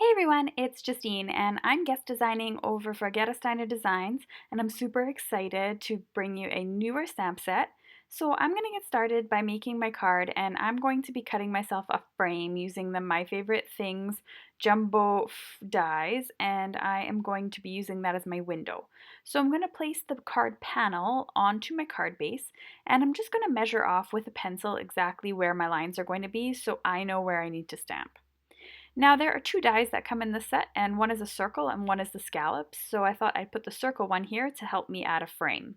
Hey everyone, it's Justine and I'm guest designing over for Justine Designs and I'm super excited to bring you a newer stamp set. So I'm going to get started by making my card and I'm going to be cutting myself a frame using the My Favorite Things jumbo dies and I am going to be using that as my window. So I'm going to place the card panel onto my card base and I'm just going to measure off with a pencil exactly where my lines are going to be so I know where I need to stamp. Now there are two dies that come in the set and one is a circle and one is the scallops, so I thought I'd put the circle one here to help me add a frame.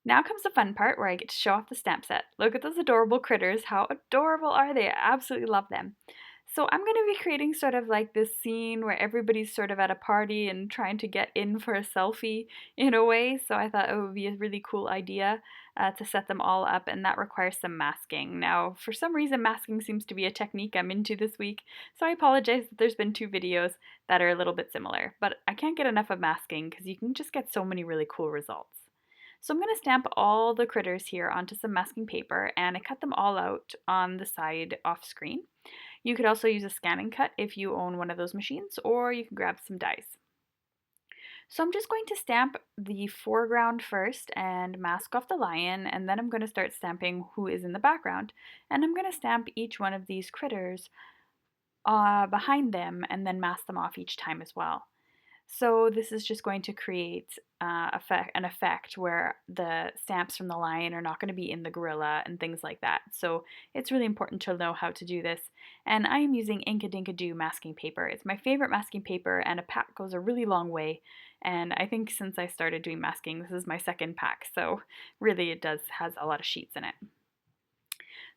Now comes the fun part where I get to show off the stamp set. Look at those adorable critters, how adorable are they? I absolutely love them. So I'm going to be creating sort of like this scene where everybody's sort of at a party and trying to get in for a selfie in a way. So I thought it would be a really cool idea to set them all up, and that requires some masking. Now, for some reason, masking seems to be a technique I'm into this week, so I apologize that there's been two videos that are a little bit similar, but I can't get enough of masking because you can just get so many really cool results. So I'm going to stamp all the critters here onto some masking paper and I cut them all out on the side off screen. You could also use a scanning cut if you own one of those machines, or you can grab some dies. So I'm just going to stamp the foreground first and mask off the lion, and then I'm going to start stamping who is in the background. And I'm going to stamp each one of these critters behind them and then mask them off each time as well. So this is just going to create an effect where the stamps from the lion are not going to be in the gorilla and things like that. So it's really important to know how to do this. And I am using Inkadinkado masking paper. It's my favorite masking paper and a pack goes a really long way. And I think since I started doing masking, this is my second pack. So really it has a lot of sheets in it.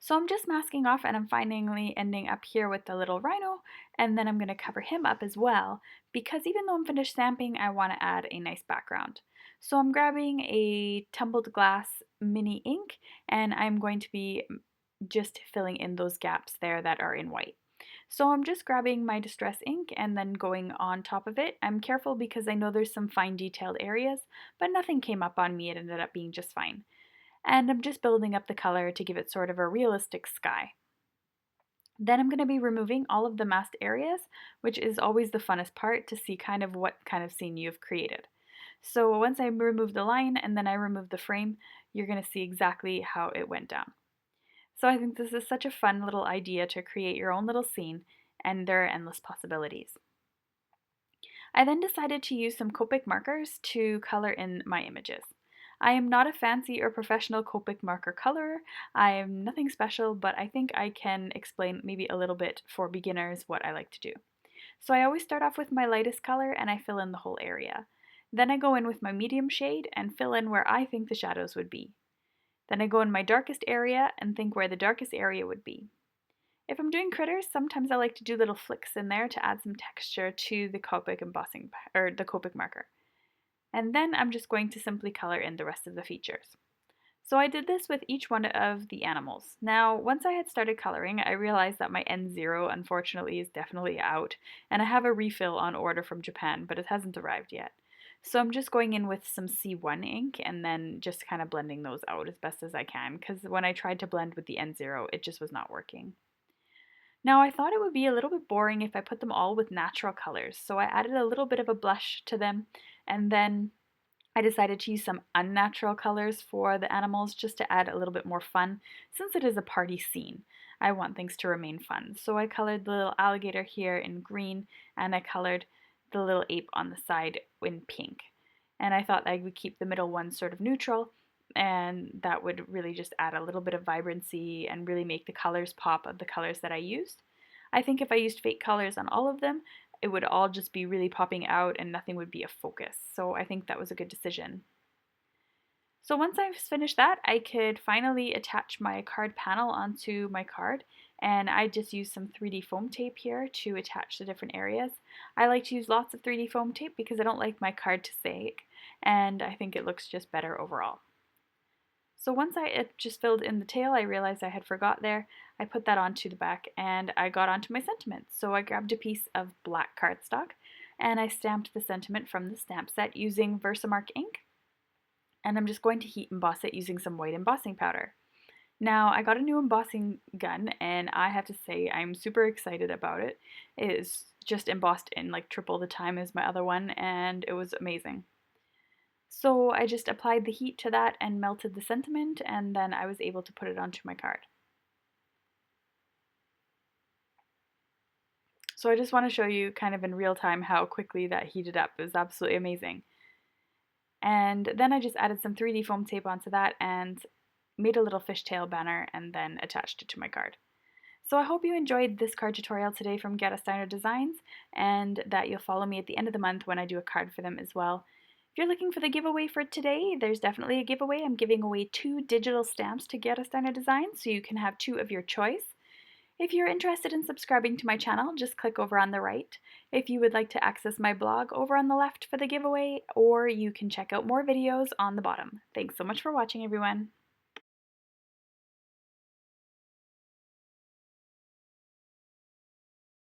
So I'm just masking off and I'm finally ending up here with the little rhino, and then I'm going to cover him up as well because even though I'm finished stamping, I want to add a nice background. So I'm grabbing a tumbled glass mini ink and I'm going to be just filling in those gaps there that are in white. So I'm just grabbing my distress ink and then going on top of it. I'm careful because I know there's some fine detailed areas, but nothing came up on me. It ended up being just fine. And I'm just building up the color to give it sort of a realistic sky. Then I'm going to be removing all of the masked areas, which is always the funnest part to see kind of what kind of scene you've created. So once I remove the line and then I remove the frame, you're going to see exactly how it went down. So I think this is such a fun little idea to create your own little scene, and there are endless possibilities. I then decided to use some Copic markers to color in my images. I am not a fancy or professional Copic marker colorer. I am nothing special, but I think I can explain maybe a little bit for beginners what I like to do. So I always start off with my lightest color and I fill in the whole area. Then I go in with my medium shade and fill in where I think the shadows would be. Then I go in my darkest area and think where the darkest area would be. If I'm doing critters, sometimes I like to do little flicks in there to add some texture to the Copic embossing or the Copic marker. And then I'm just going to simply color in the rest of the features. So I did this with each one of the animals. Now, once I had started coloring, I realized that my N0 unfortunately is definitely out, and I have a refill on order from Japan, but it hasn't arrived yet. So I'm just going in with some C1 ink and then just kind of blending those out as best as I can, because when I tried to blend with the N0, it just was not working. Now I thought it would be a little bit boring if I put them all with natural colors, so I added a little bit of a blush to them, and then I decided to use some unnatural colors for the animals just to add a little bit more fun since it is a party scene. I want things to remain fun. So I colored the little alligator here in green and I colored the little ape on the side in pink. And I thought I would keep the middle one sort of neutral, and that would really just add a little bit of vibrancy and really make the colors pop of the colors that I used. I think if I used fake colors on all of them, it would all just be really popping out and nothing would be a focus. So I think that was a good decision. So once I've finished that, I could finally attach my card panel onto my card, and I just used some 3D foam tape here to attach the different areas. I like to use lots of 3D foam tape because I don't like my card to sag, and I think it looks just better overall. So once I just filled in the tail, I realized I had forgot there. I put that onto the back and I got onto my sentiment. So I grabbed a piece of black cardstock and I stamped the sentiment from the stamp set using Versamark ink. And I'm just going to heat emboss it using some white embossing powder. Now, I got a new embossing gun and I have to say I'm super excited about it. It is just embossed in like triple the time as my other one and it was amazing. So I just applied the heat to that and melted the sentiment and then I was able to put it onto my card. So I just want to show you kind of in real time how quickly that heated up. It was absolutely amazing. And then I just added some 3D foam tape onto that and made a little fishtail banner and then attached it to my card. So I hope you enjoyed this card tutorial today from Justine Designs and that you'll follow me at the end of the month when I do a card for them as well. If you're looking for the giveaway for today, there's definitely a giveaway. I'm giving away 2 digital stamps to Justine Designs, so you can have 2 of your choice. If you're interested in subscribing to my channel, just click over on the right. If you would like to access my blog, over on the left for the giveaway, or you can check out more videos on the bottom. Thanks so much for watching, everyone.